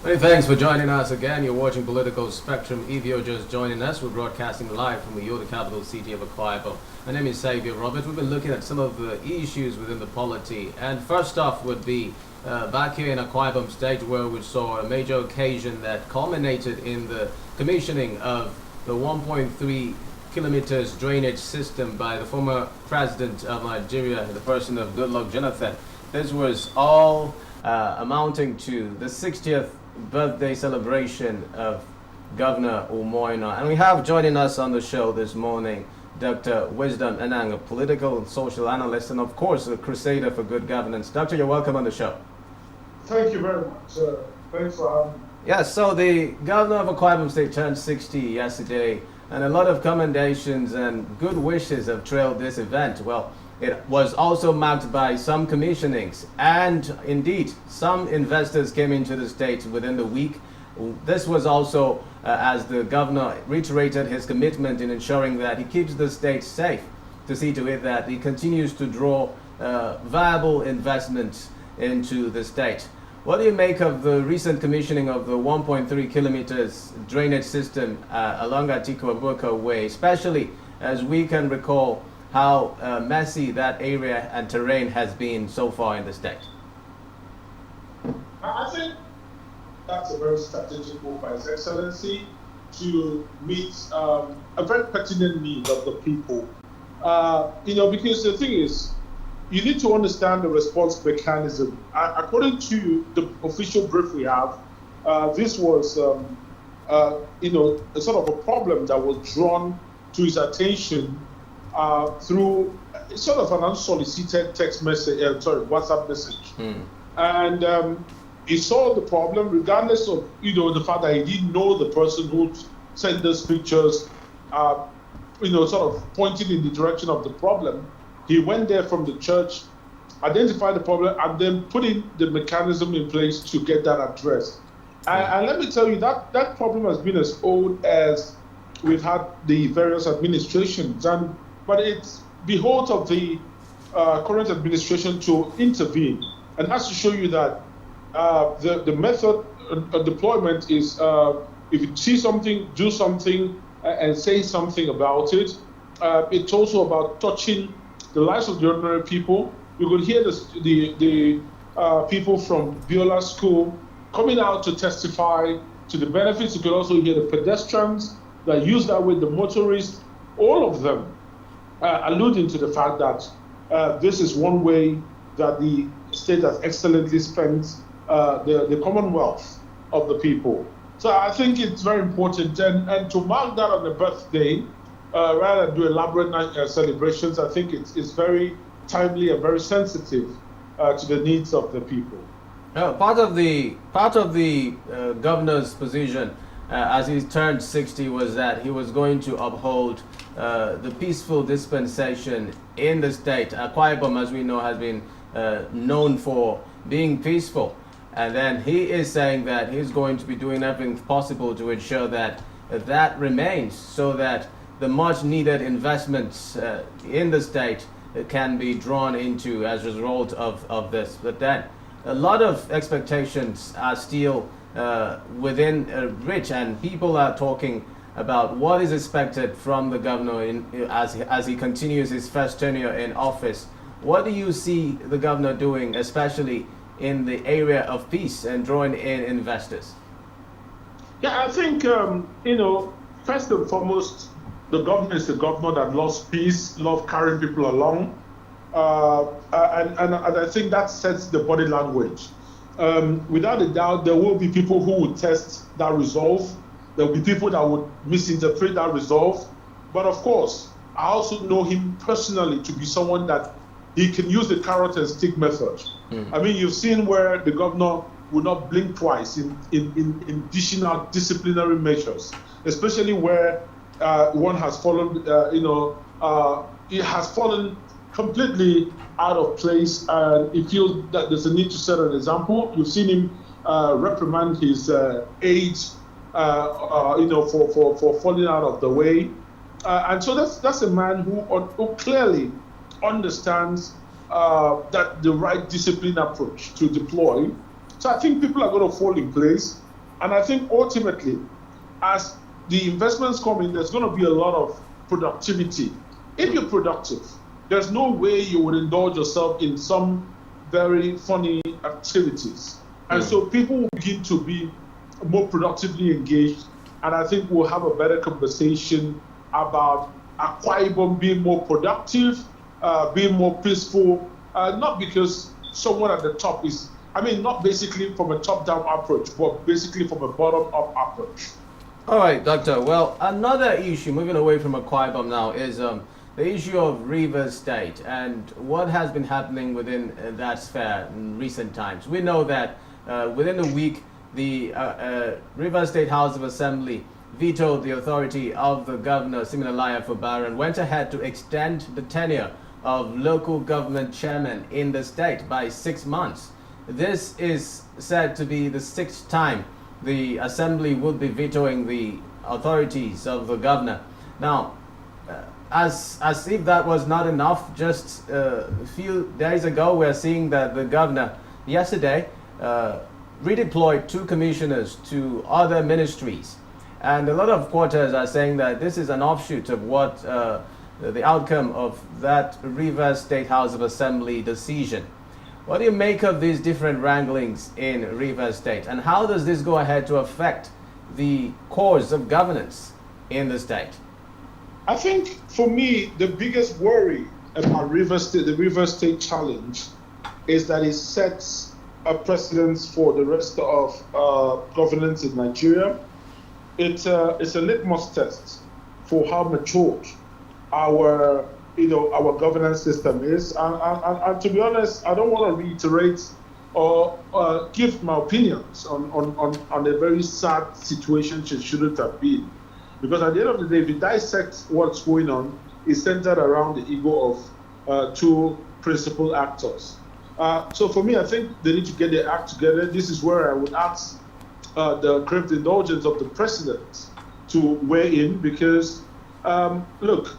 Many thanks for joining us again. You're watching Political Spectrum. If you're just joining us, we're broadcasting live from the Yoda capital city of Akwa Ibom. My name is Xavier Robert. We've been looking at some of the issues within the polity. And first off would be back here in Akwa Ibom State, where we saw a major occasion that culminated in the commissioning of the 1.3 kilometers drainage system by the former president of Nigeria, the person of Goodluck Jonathan. This was all amounting to the 60th birthday celebration of Governor Umoina. And we have joining us on the show this morning Dr. Wisdom ENANG, a political and social analyst, and of course a crusader for good governance. Doctor, you're welcome on the show. Thank you very much. Thanks for having me. Yes, so the governor of Akwa Ibom State turned 60 yesterday, and a lot of commendations and good wishes have trailed this event. Well, it was also marked by some commissionings, and indeed, some investors came into the state within the week. This was also as the governor reiterated his commitment in ensuring that he keeps the state safe, to see to it that he continues to draw viable investments into the state. What do you make of the recent commissioning of the 1.3 kilometers drainage system along Atiku Abubakar Way, especially as we can recall how messy that area and terrain has been so far in the state? I think that's a very strategic move by His Excellency to meet a very pertinent need of the people. Because the thing is, you need to understand the response mechanism. According to the official brief we have, this was, a sort of a problem that was drawn to his attention through sort of an unsolicited text message, WhatsApp message. And he solved the problem regardless of, the fact that he didn't know the person who sent those pictures, sort of pointing in the direction of the problem. He went there from the church, identified the problem, and then put in the mechanism in place to get that addressed. And let me tell you, that problem has been as old as we've had the various administrations. But it's behold of the current administration to intervene. And that's to show you that the method of deployment is if you see something, do something, and say something about it. It's also about touching the lives of the ordinary people. You could hear the people from Biola School coming out to testify to the benefits. You could also hear the pedestrians that use that way, the motorists, all of them alluding to the fact that this is one way that the state has excellently spent the commonwealth of the people. So I think it's very important. And to mark that on the birthday, rather than do elaborate celebrations, I think it's very timely and very sensitive to the needs of the people. Part of the governor's position as he turned 60 was that he was going to uphold the peaceful dispensation in the state. Akwa Ibom, as we know, has been known for being peaceful. And then he is saying that he's going to be doing everything possible to ensure that that remains, so that the much needed investments in the state can be drawn into as a result of this. But then a lot of expectations are still within reach, and people are talking about what is expected from the governor as he continues his first tenure in office. What do you see the governor doing, especially in the area of peace and drawing in investors? Yeah, I think, first and foremost, the governor is a governor that loves peace, loves carrying people along. And I think that sets the body language. Without a doubt, there will be people who would test that resolve. There will be people that would misinterpret that resolve. But of course, I also know him personally to be someone that he can use the carrot and stick method. I mean, you've seen where the governor will not blink twice in dishing out disciplinary measures, especially where one has fallen, it has fallen completely out of place, and he feels that there's a need to set an example. You've seen him reprimand his aides, for falling out of the way, and so that's a man who clearly understands that the right discipline approach to deploy. So I think people are going to fall in place. And I think ultimately, as the investments come in, there's going to be a lot of productivity. If you're productive, there's no way you would indulge yourself in some very funny activities. And so people will begin to be more productively engaged. And I think we'll have a better conversation about Akwa Ibom being more productive, being more peaceful, not because someone at the top is, I mean, not basically from a top-down approach, but basically from a bottom-up approach. All right, Doctor. Well, another issue, moving away from Akwa Ibom now, is the issue of Rivers State and what has been happening within that sphere in recent times. We know that within a week, the Rivers State House of Assembly vetoed the authority of the governor, Siminalaya Fubara, and went ahead to extend the tenure of local government chairmen in the state by 6 months. This is said to be the 6th time the assembly would be vetoing the authorities of the governor. Now, as if that was not enough, just a few days ago, we're seeing that the governor yesterday redeployed 2 commissioners to other ministries. And a lot of quarters are saying that this is an offshoot of what the outcome of that Rivers State House of Assembly decision. What do you make of these different wranglings in Rivers State, and how does this go ahead to affect the course of governance in the state? I think for me, the biggest worry about Rivers State, the Rivers State challenge, is that it sets a precedence for the rest of governance in Nigeria. It's a litmus test for how matured our governance system is. And to be honest, I don't want to reiterate or give my opinions on a very sad situation it shouldn't have been. Because at the end of the day, if you dissect what's going on, it's centered around the ego of 2 principal actors. So for me, I think they need to get their act together. This is where I would ask the craft indulgence of the president to weigh in, because look,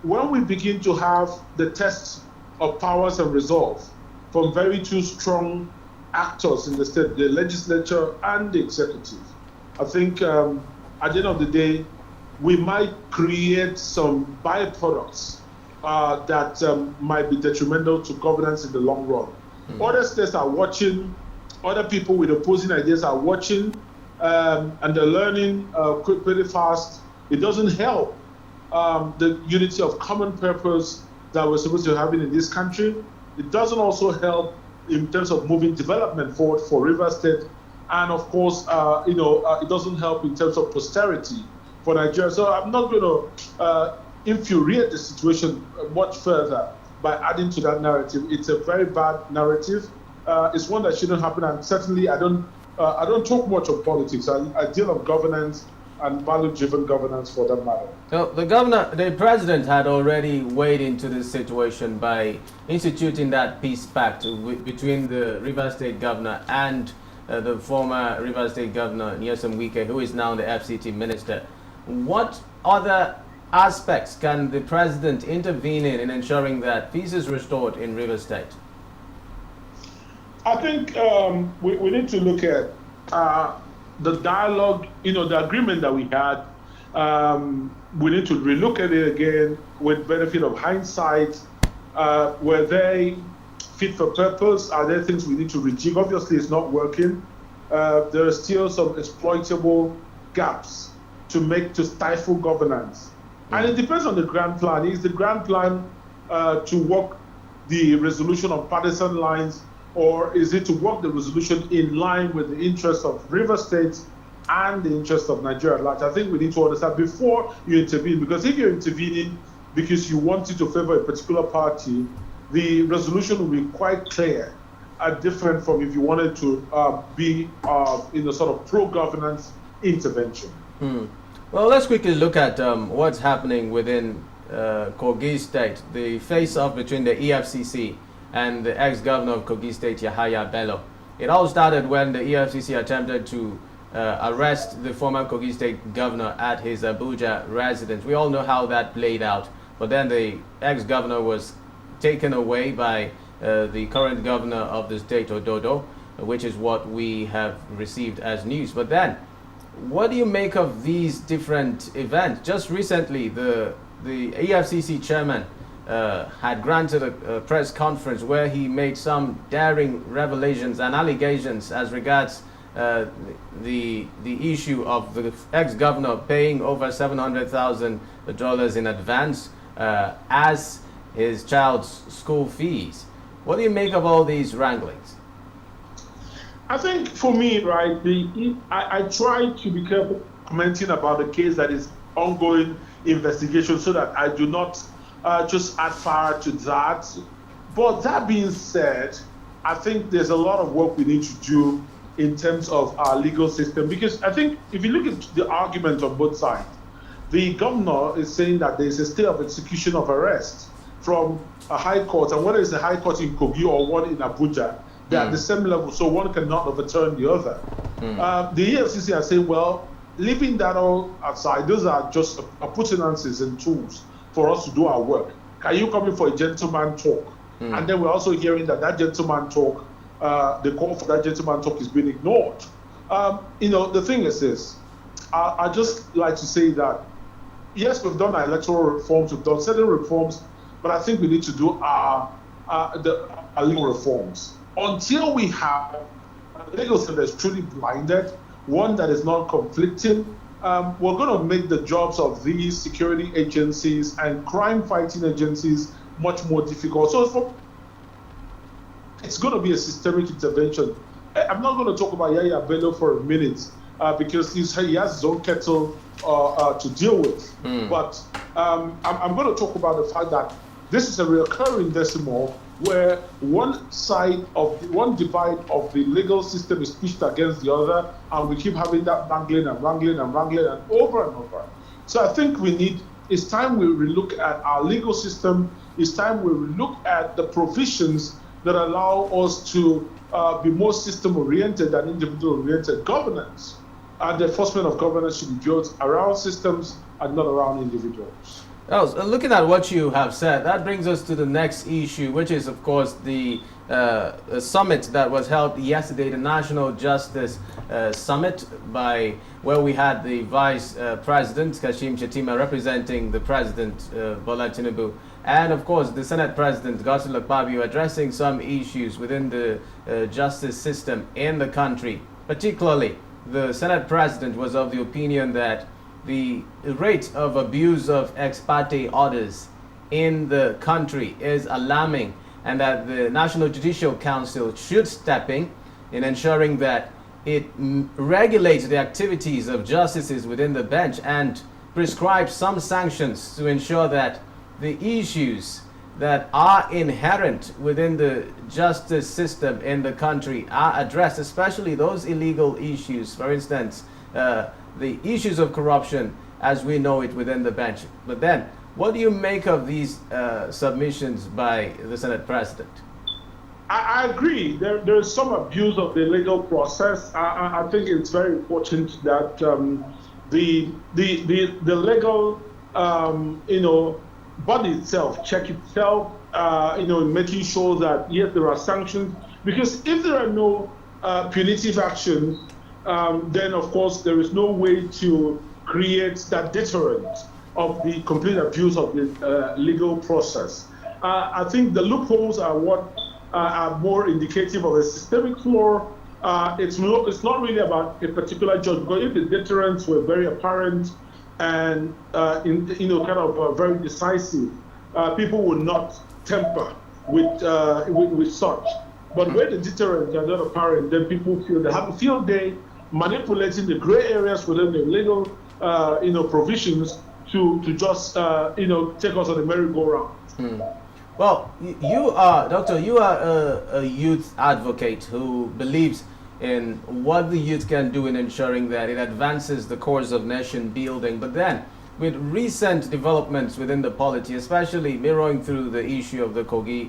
when we begin to have the test of powers and resolve from very 2 strong actors in the state, the legislature and the executive, I think at the end of the day, we might create some byproducts that might be detrimental to governance in the long run. Other states are watching, other people with opposing ideas are watching, and they're learning pretty fast. It doesn't help the unity of common purpose that we're supposed to have in this country. It doesn't also help in terms of moving development forward for Rivers State. And of course, it doesn't help in terms of posterity for Nigeria. So I'm not going to infuriate the situation much further by adding to that narrative. It's a very bad narrative. It's one that shouldn't happen. And certainly, I don't talk much of politics. I deal with governance and value-driven governance for that matter. So the president had already weighed into this situation by instituting that peace pact between the Rivers State governor and the former Rivers State governor, Nyesom Wike, who is now the FCT minister. What other aspects can the president intervene in ensuring that peace is restored in Rivers State? I think we need to look at the dialogue, the agreement that we had. We need to relook at it again with benefit of hindsight. Were they fit for purpose? Are there things we need to rejig? Obviously, it's not working. There are still some exploitable gaps to stifle governance. And it depends on the grand plan. Is the grand plan to work the resolution on partisan lines, or is it to work the resolution in line with the interests of Rivers State and the interests of Nigeria at large? I think we need to understand before you intervene, because if you're intervening because you want it to favor a particular party, the resolution will be quite clear and different from if you wanted to be in a sort of pro-governance intervention. Well, let's quickly look at what's happening within Kogi State, the face-off between the EFCC and the ex-governor of Kogi State, Yahaya Bello. It all started when the EFCC attempted to arrest the former Kogi State governor at his Abuja residence. We all know how that played out, but then the ex-governor was taken away by the current governor of the state, Ododo. which is what we have received as news. But then, what do you make of these different events? Just recently, the EFCC chairman had granted a press conference where he made some daring revelations and allegations as regards the issue of the ex-governor paying over $700,000 in advance as his child's school fees. What do you make of all these wranglings? I think for me, right, I try to be careful commenting about the case that is ongoing investigation so that I do not just add fire to that. But that being said, I think there's a lot of work we need to do in terms of our legal system, because I think if you look at the argument on both sides, the governor is saying that there is a stay of execution of arrest from a high court, and whether it's a high court in Kogi or one in Abuja, they're at the same level, so one cannot overturn the other. The EFCC are saying, well, leaving that all aside, those are just appurtenances and tools for us to do our work. Can you come in for a gentleman talk? And then we're also hearing that gentleman talk, the call for that gentleman talk is being ignored. The thing is this, I just like to say that, yes, we've done our electoral reforms, we've done certain reforms, but I think we need to do our legal reforms. Until we have a legal system that's truly blinded, one that is not conflicting, we're going to make the jobs of these security agencies and crime-fighting agencies much more difficult. So it's going to be a systemic intervention. I'm not going to talk about Yaya Bello for a minute because he has his own kettle to deal with. But I'm going to talk about the fact that this is a recurring decimal where one divide of the legal system is pushed against the other, and we keep having that wrangling and over and over. So I think it's time we relook at our legal system. It's time we relook at the provisions that allow us to be more system-oriented than individual-oriented governance. And the enforcement of governance should be built around systems and not around individuals. Oh, so looking at what you have said, that brings us to the next issue, which is, of course, the summit that was held yesterday, the National Justice Summit, where we had the Vice President, Kashim Shettima, representing the President, Bola Tinubu, and, of course, the Senate President, Godswill Akpabio, addressing some issues within the justice system in the country. Particularly, the Senate President was of the opinion that the rate of abuse of ex parte orders in the country is alarming, and that the National Judicial Council should step in ensuring that it regulates the activities of justices within the bench and prescribes some sanctions to ensure that the issues that are inherent within the justice system in the country are addressed, especially those illegal issues, for instance, the issues of corruption as we know it within the bench. But then, what do you make of these submissions by the Senate President? I agree. There is some abuse of the legal process. I think it's very important that the legal body itself check itself. Making sure that yes, there are sanctions. Because if there are no punitive actions, then of course there is no way to create that deterrent of the complete abuse of the legal process. I think the loopholes are what are more indicative of a systemic flaw. It's not really about a particular judge, because if the deterrents were very apparent and very decisive, people would not temper with such. But when the deterrents are not apparent, then people feel they have a field day manipulating the gray areas within the legal provisions to just take us on the merry-go-round. Well, you are, Doctor, you are a youth advocate who believes in what the youth can do in ensuring that it advances the cause of nation building. But then, with recent developments within the polity, especially mirroring through the issue of the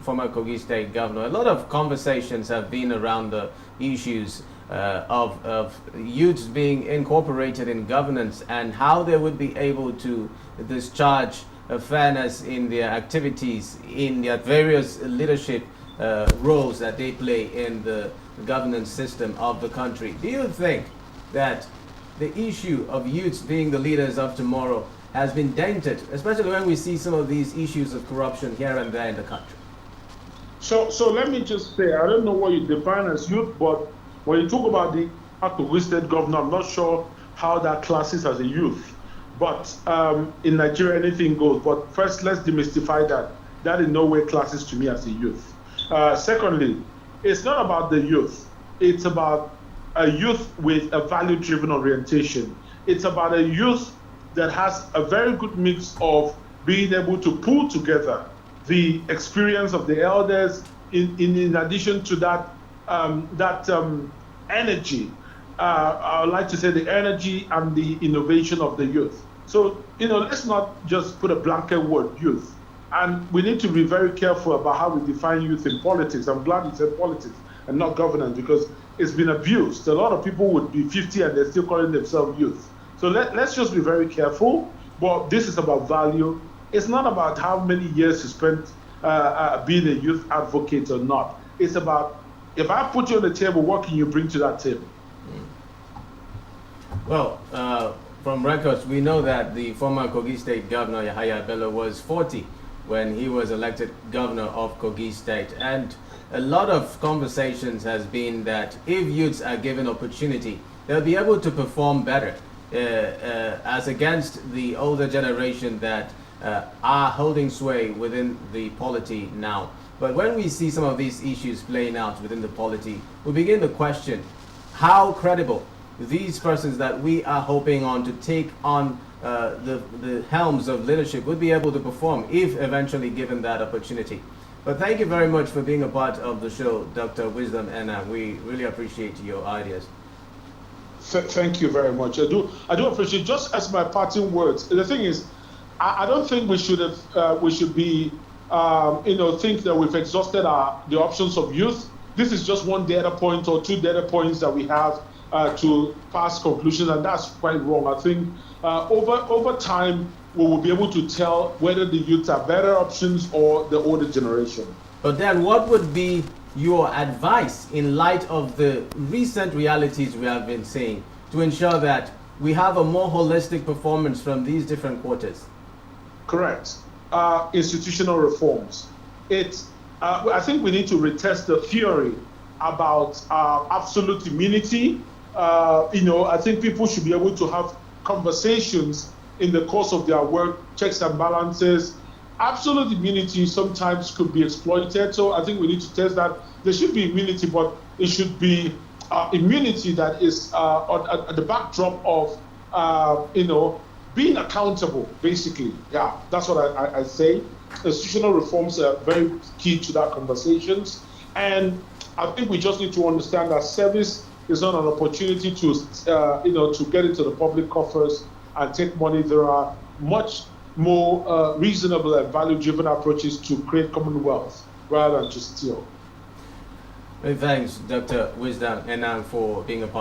former Kogi State governor, a lot of conversations have been around the issues of youths being incorporated in governance and how they would be able to discharge fairness in their activities, in their various leadership roles that they play in the governance system of the country. Do you think that the issue of youths being the leaders of tomorrow has been dented, especially when we see some of these issues of corruption here and there in the country? So let me just say, I don't know what you define as youth, but when you talk about the Kogi State governor, I'm not sure how that classes as a youth. But in Nigeria, anything goes. But first, let's demystify that. That in no way classes to me as a youth. Secondly, it's not about the youth. It's about a youth with a value-driven orientation. It's about a youth that has a very good mix of being able to pull together the experience of the elders in addition to that energy. I would like to say the energy and the innovation of the youth. So, let's not just put a blanket word, youth. And we need to be very careful about how we define youth in politics. I'm glad you said politics and not governance, because it's been abused. A lot of people would be 50 and they're still calling themselves youth. So let's just be very careful. But this is about value. It's not about how many years you spent being a youth advocate or not. It's about, if I put you on the table, what can you bring to that table? Well, from records, we know that the former Kogi State Governor Yahaya Bello was 40 when he was elected governor of Kogi State. And a lot of conversations has been that if youths are given opportunity, they'll be able to perform better as against the older generation that are holding sway within the polity now. But when we see some of these issues playing out within the polity, we begin to question how credible these persons that we are hoping on to take on the helms of leadership would be able to perform if eventually given that opportunity. But thank you very much for being a part of the show, Dr. Wisdom ENANG. We really appreciate your ideas. Thank you very much. I do appreciate, just as my parting words. The thing is, I don't think we should be think that we've exhausted the options of youth. This is just one data point or two data points that we have to pass conclusions, and that's quite wrong. I think over time we will be able to tell whether the youth are better options or the older generation. But then, what would be your advice in light of the recent realities we have been seeing to ensure that we have a more holistic performance from these different quarters? Correct. Institutional reforms. I think we need to retest the theory about absolute immunity. I think people should be able to have conversations in the course of their work, checks and balances. Absolute immunity sometimes could be exploited, so I think we need to test that. There should be immunity, but it should be immunity that is at the backdrop of, being accountable, basically. Yeah, that's what I say. Institutional reforms are very key to that conversations. And I think we just need to understand that service is not an opportunity to, to get into the public coffers and take money. There are much more reasonable and value-driven approaches to create commonwealth rather than to steal. Thanks, Dr. Wisdom ENANG, for being a part